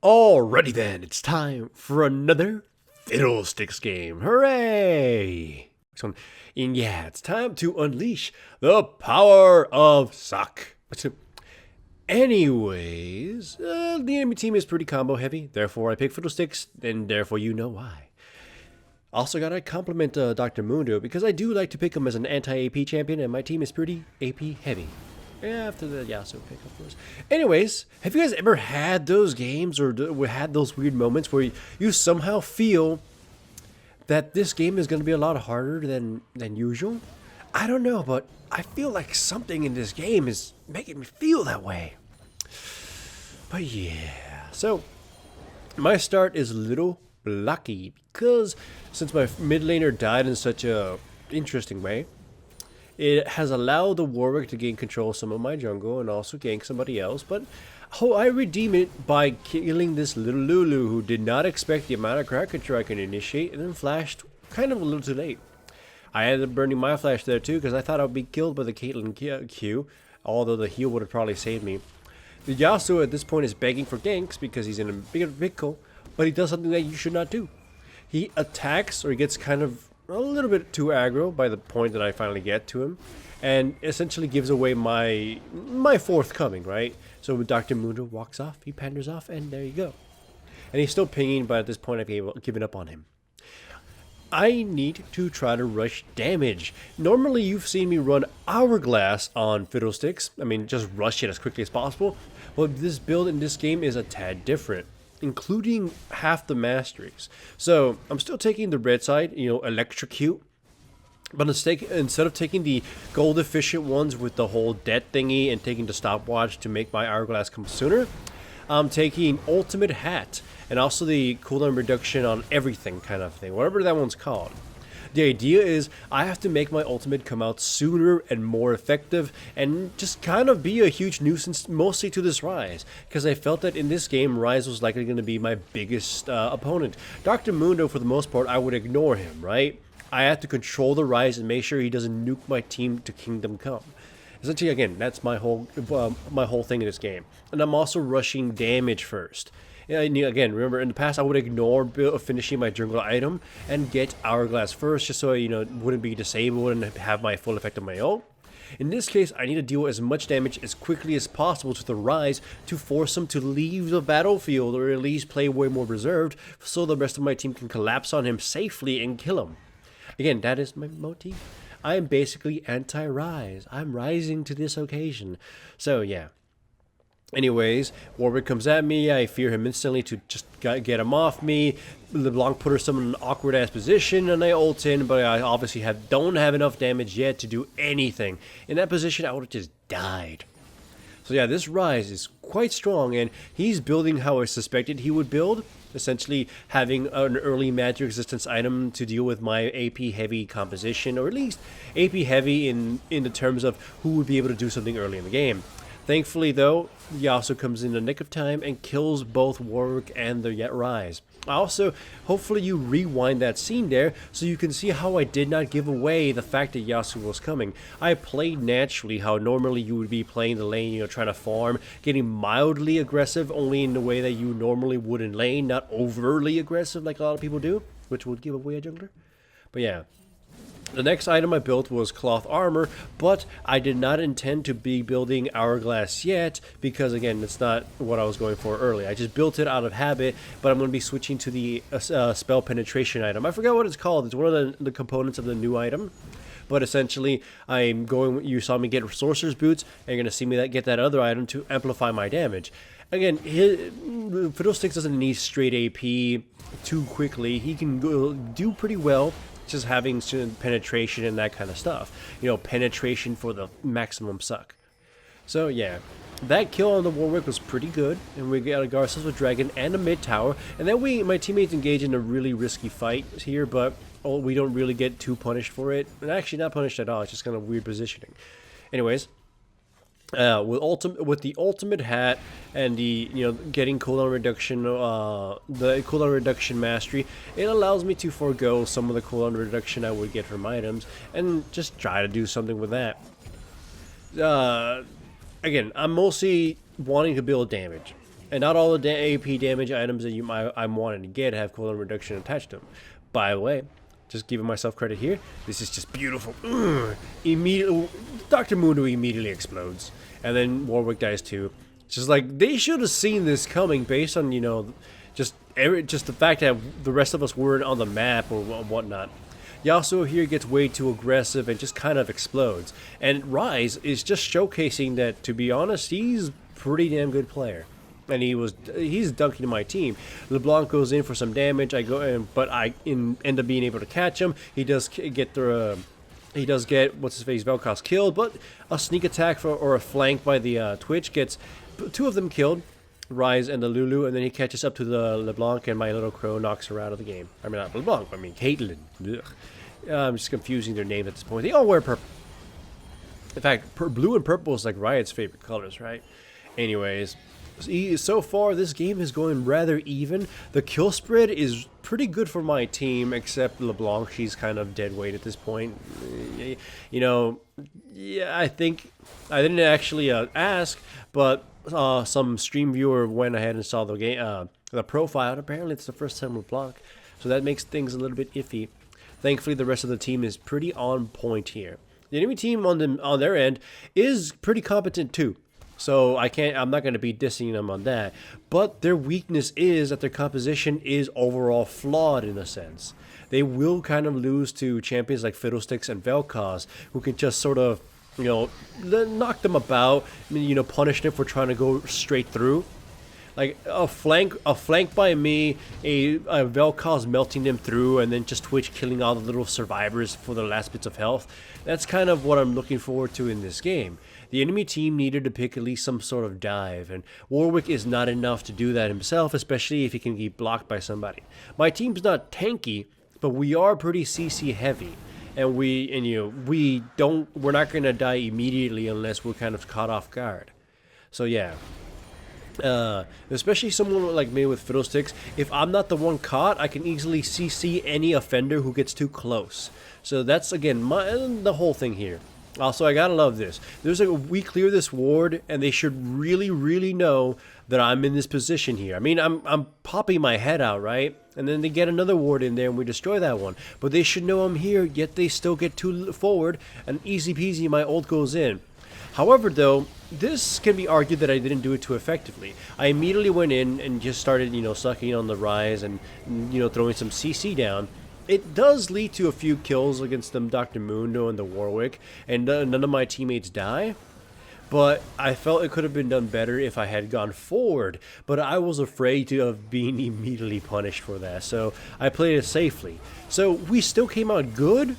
Alrighty then, it's time for another Fiddlesticks game. Hooray! And yeah, it's time to unleash the power of SUCC. Anyways, the enemy team is pretty combo heavy, therefore I pick Fiddlesticks, and therefore you know why. Also gotta compliment Dr. Mundo, because I do like to pick him as an anti-AP champion, and my team is pretty AP heavy. Yeah, after the Yasuo pick, of course. Anyways, have you guys ever had those games or had those weird moments where you somehow feel that this game is going to be a lot harder than usual? I don't know, but I feel like something in this game is making me feel that way. But yeah, so my start is a little lucky because since my mid laner died in such a interesting way, it has allowed the Warwick to gain control of some of my jungle and also gank somebody else, but I redeem it by killing this little Lulu who did not expect the amount of crowd control I can initiate and then flashed kind of a little too late. I ended up burning my flash there too because I thought I would be killed by the Caitlyn Q, although the heal would have probably saved me. The Yasuo at this point is begging for ganks because he's in a bigger vehicle, but he does something that you should not do. He attacks, or he gets kind of a little bit too aggro by the point that I finally get to him, and essentially gives away my forthcoming, right? So when Dr. Mundo walks off, he panders off, and there you go. And he's still pinging, but at this point I've given up on him. I need to try to rush damage. Normally you've seen me run Hourglass on Fiddlesticks. I mean, just rush it as quickly as possible. But this build in this game is a tad different, including half the masteries. So I'm still taking the red side, electrocute. But instead of taking the gold efficient ones with the whole death thingy and taking the stopwatch to make my Hourglass come sooner, I'm taking ultimate hat and also the cooldown reduction on everything kind of thing, whatever that one's called. The idea is I have to make my ultimate come out sooner and more effective and just kind of be a huge nuisance mostly to this Ryze, because I felt that in this game Ryze was likely going to be my biggest opponent. Dr. Mundo, for the most part, I would ignore him, right? I have to control the Ryze and make sure he doesn't nuke my team to Kingdom Come. Essentially, again, that's my whole thing in this game. And I'm also rushing damage first. Again, remember in the past I would ignore finishing my jungle item and get Hourglass first, just so wouldn't be disabled and have my full effect of my ult. In this case, I need to deal as much damage as quickly as possible to the Ryze to force him to leave the battlefield, or at least play way more reserved, so the rest of my team can collapse on him safely and kill him. Again, that is my motif. I am basically anti-Ryze. I'm rising to this occasion. So yeah. Anyways, Warwick comes at me. I fear him instantly to just get him off me. LeBlanc put her in an awkward ass position and I ult in, but I obviously don't have enough damage yet to do anything. In that position, I would have just died. So yeah, this Ryze is quite strong, and he's building how I suspected he would build. Essentially having an early magic resistance item to deal with my AP heavy composition, or at least AP heavy in the terms of who would be able to do something early in the game. Thankfully though, Yasuo comes in the nick of time and kills both Warwick and the Ryze. Also, hopefully you rewind that scene there so you can see how I did not give away the fact that Yasuo was coming. I played naturally how normally you would be playing the lane, trying to farm, getting mildly aggressive only in the way that you normally would in lane, not overtly aggressive like a lot of people do, which would give away a jungler. But yeah. The next item I built was cloth armor, but I did not intend to be building Hourglass yet because, again, it's not what I was going for early. I just built it out of habit, but I'm going to be switching to the spell penetration item. I forgot what it's called. It's one of the components of the new item. But essentially, I'm going. You saw me get Sorcerer's Boots, and you're going to see me get that other item to amplify my damage. Again, Fiddlesticks doesn't need straight AP too quickly. He can do pretty well just having penetration and that kind of stuff. Penetration for the maximum suck. So yeah, that kill on the Warwick was pretty good, and we got a Garcels with Dragon and a mid tower, and then my teammates engage in a really risky fight here, but we don't really get too punished for it. And actually not punished at all, it's just kind of weird positioning. Anyways, with the ultimate hat and the getting cooldown reduction, the cooldown reduction mastery, it allows me to forego some of the cooldown reduction I would get from items and just try to do something with that. Again, I'm mostly wanting to build damage. And not all the AP damage items that I'm wanting to get have cooldown reduction attached to them. By the way, just giving myself credit here, this is just beautiful. Immediately, Dr. Mundo immediately explodes. And then Warwick dies too. Just like, they should have seen this coming based on, you know, just the fact that the rest of us weren't on the map or whatnot. Yasuo here gets way too aggressive and just kind of explodes. And Ryze is just showcasing that, to be honest, he's a pretty damn good player. And he's dunking my team. LeBlanc goes in for some damage. I go in, but I end up being able to catch him. He does get what's his face, Vel'Koz killed, but a sneak attack or a flank by the Twitch gets two of them killed, Ryze and the Lulu, and then he catches up to the LeBlanc, and my little crow knocks her out of the game. I mean, not LeBlanc, I mean Caitlyn. I'm just confusing their names at this point. They all wear purple. In fact, blue and purple is like Riot's favorite colors, right? Anyways, so far this game is going rather even. The kill spread is pretty good for my team, except LeBlanc. She's kind of dead weight at this point. You know, yeah, I think I didn't actually ask, but some stream viewer went ahead and saw the game, the profile, and apparently it's the first time LeBlanc, so that makes things a little bit iffy. Thankfully, the rest of the team is pretty on point here. The enemy team on their end is pretty competent too. So I'm not going to be dissing them on that. But their weakness is that their composition is overall flawed in a sense. They will kind of lose to champions like Fiddlesticks and Vel'Koz, who can just sort of, you know, knock them about, you know, punish them for trying to go straight through. Like a flank by me, a Vel'Koz melting them through, and then just Twitch killing all the little survivors for the last bits of health. That's kind of what I'm looking forward to in this game. The enemy team needed to pick at least some sort of dive, and Warwick is not enough to do that himself, especially if he can get blocked by somebody. My team's not tanky, but we are pretty CC heavy, and we're not gonna die immediately unless we're kind of caught off guard. So yeah. Especially someone like me with Fiddlesticks, if I'm not the one caught, I can easily CC any offender who gets too close. So that's, again, the whole thing here. Also, I gotta love this. We clear this ward, and they should really, really know that I'm in this position here. I mean, I'm popping my head out, right? And then they get another ward in there, and we destroy that one. But they should know I'm here, yet they still get too forward, and easy peasy, my ult goes in. However, though, this can be argued that I didn't do it too effectively. I immediately went in and just started, you know, sucking on the Ryze and, you know, throwing some CC down. It does lead to a few kills against them, Dr. Mundo and the Warwick, and none of my teammates die. But I felt it could have been done better if I had gone forward. But I was afraid of being immediately punished for that, so I played it safely. So we still came out good,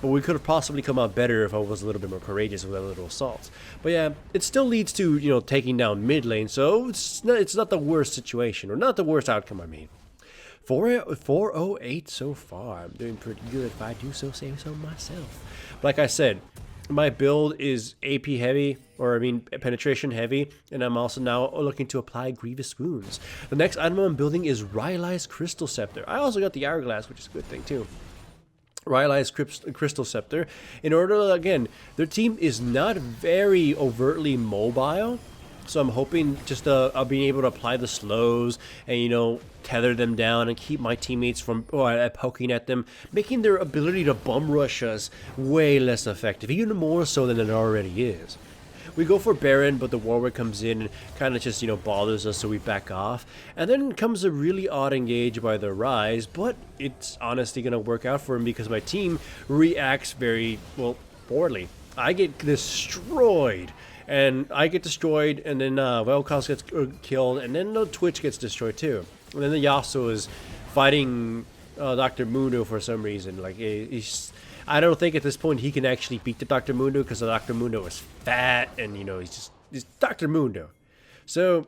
but we could have possibly come out better if I was a little bit more courageous with a little assault. But yeah, it still leads to, you know, taking down mid lane, so it's not the worst situation, or not the worst outcome, I mean. 408 so far. I'm doing pretty good if I do so say so myself. Like I said, my build is AP heavy, or I mean penetration heavy, and I'm also now looking to apply Grievous Wounds. The next item I'm building is Ryze Crystal Scepter. I also got the Hourglass, which is a good thing too. Ryze Crystal Scepter. In order to, again, their team is not very overtly mobile, so I'm hoping just I'll be able to apply the slows and, you know, tether them down and keep my teammates from poking at them, making their ability to bum rush us way less effective, even more so than it already is. We go for Baron, but the Warwick comes in and kind of just, you know, bothers us, so we back off. And then comes a really odd engage by the Ryze, but it's honestly going to work out for him because my team reacts very, well, poorly. I get destroyed. And I get destroyed, and then Vel'Koz gets killed, and then the Twitch gets destroyed too. And then the Yasuo is fighting Dr. Mundo for some reason. Like, I don't think at this point he can actually beat the Dr. Mundo because the Dr. Mundo is fat, and, you know, he's Dr. Mundo. So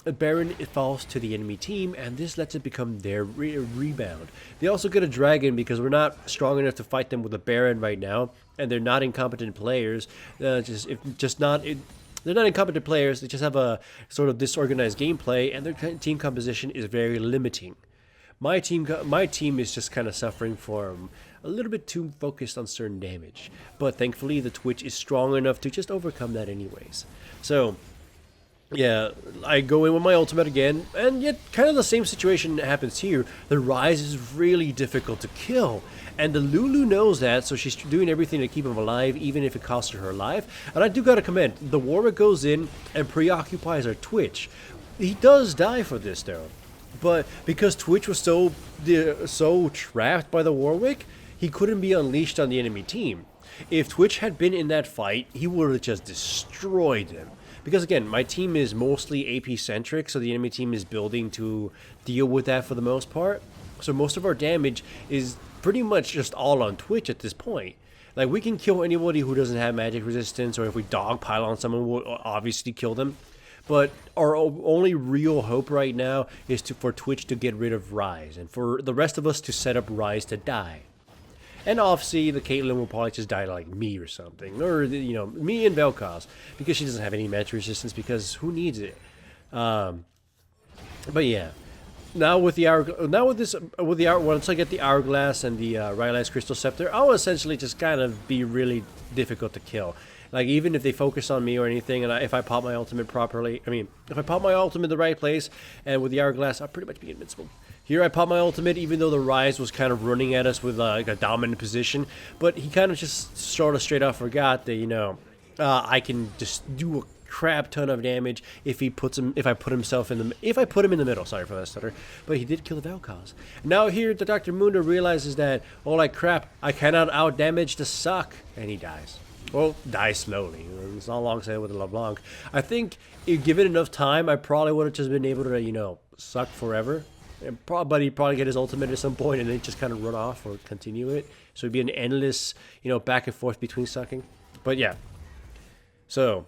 Baron, it falls to the enemy team, and this lets it become their rebound. They also get a dragon because we're not strong enough to fight them with a Baron right now, and they're not incompetent players. They're not incompetent players. They just have a sort of disorganized gameplay, and their team composition is very limiting. My team is just kind of suffering from a little bit too focused on certain damage, but thankfully the Twitch is strong enough to just overcome that anyways. So Yeah, I go in with my ultimate again, and yet kind of the same situation happens here. The Ryze is really difficult to kill, and the Lulu knows that, so she's doing everything to keep him alive, even if it costs her life. And I do gotta commend, the Warwick goes in and preoccupies our Twitch. He does die for this though, but because Twitch was so trapped by the Warwick, he couldn't be unleashed on the enemy team. If Twitch had been in that fight, he would have just destroyed them. Because again, my team is mostly AP centric, so the enemy team is building to deal with that for the most part. So most of our damage is pretty much just all on Twitch at this point. Like, we can kill anybody who doesn't have magic resistance, or if we dogpile on someone, we'll obviously kill them. But our only real hope right now is for Twitch to get rid of Ryze, and for the rest of us to set up Ryze to die. And obviously, the Caitlyn will probably just die like me or something. Or, you know, me and Vel'Koz. Because she doesn't have any magic resistance, because who needs it? But yeah. Now with the once I get the Hourglass and the Rylai's Crystal Scepter, I'll essentially just kind of be really difficult to kill. Like, even if they focus on me or anything, and if I pop my ultimate properly, if I pop my ultimate in the right place, and with the Hourglass, I'll pretty much be invincible. Here I pop my ultimate, even though the Ryze was kind of running at us with like a dominant position, but he kind of just sort of straight off forgot that, you know, I can just do a crap ton of damage if I put him in the middle. Sorry for that stutter, but he did kill the Vel'Koz. Now here, the Dr. Mundo realizes that, oh like crap, I cannot out damage the SUCC, and he dies. Well, die slowly. It's not long said with a LeBlanc. I think if given enough time, I probably would have just been able to, you know, suck forever. But he'd probably get his ultimate at some point and then just kind of run off or continue it. So it'd be an endless, you know, back and forth between sucking. But yeah. So,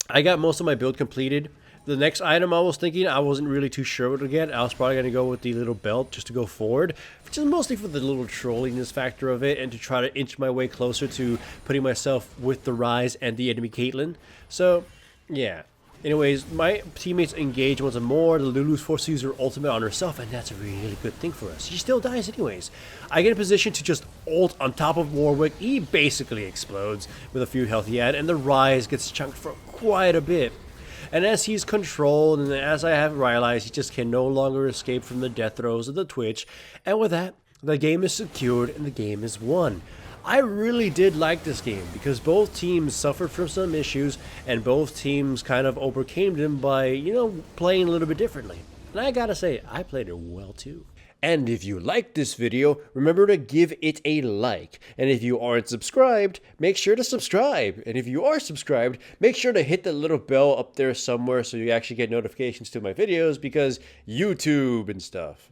I got most of my build completed. The next item I was thinking, I wasn't really too sure what to get. I was probably going to go with the little belt just to go forward. Which is mostly for the little trolliness factor of it and to try to inch my way closer to putting myself with the Ryze and the enemy Caitlyn. So, yeah. Anyways, my teammates engage once more. The Lulu's forced to use her ultimate on herself, and that's a really good thing for us. She still dies anyways. I get a position to just ult on top of Warwick. He basically explodes with a few health he had, and the Ryze gets chunked for quite a bit. And as he's controlled, and as I have realized, he just can no longer escape from the death throes of the Twitch. And with that, the game is secured, and the game is won. I really did like this game because both teams suffered from some issues and both teams kind of overcame them by, you know, playing a little bit differently. And I gotta say, I played it well too. And if you liked this video, remember to give it a like. And if you aren't subscribed, make sure to subscribe. And if you are subscribed, make sure to hit the little bell up there somewhere so you actually get notifications to my videos because YouTube and stuff.